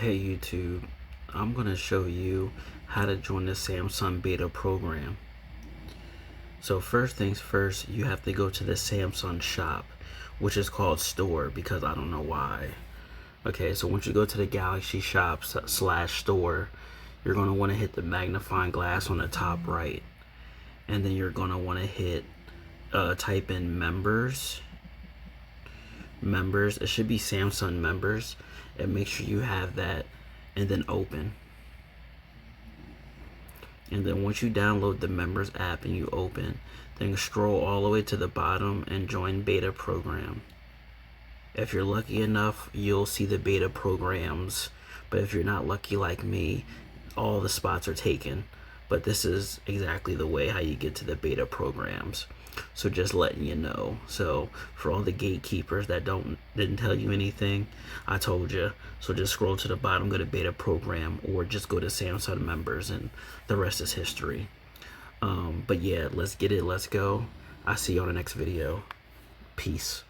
Hey YouTube, I'm going to show you how to join the Samsung beta program. So first things first, you have to go to the Samsung shop, which is called store because I don't know why. Okay, so once you go to the Galaxy shop slash store, you're going to want to hit the magnifying glass on the top right. And then you're going to want to hit, type in members. It should be Samsung members, and make sure you have that, and then open. And then once you download the members app and you open, then scroll all the way to the bottom and join beta program. If you're lucky enough, you'll see the beta programs, but if you're not lucky like me, all the spots are taken. But this is exactly the way how you get to the beta programs. So just letting you know. So for all the gatekeepers that didn't tell you anything, I told you. So just scroll to the bottom, go to beta program, or just go to Samsung members, and the rest is history. But yeah, let's get it. Let's go. I'll see you on the next video. Peace.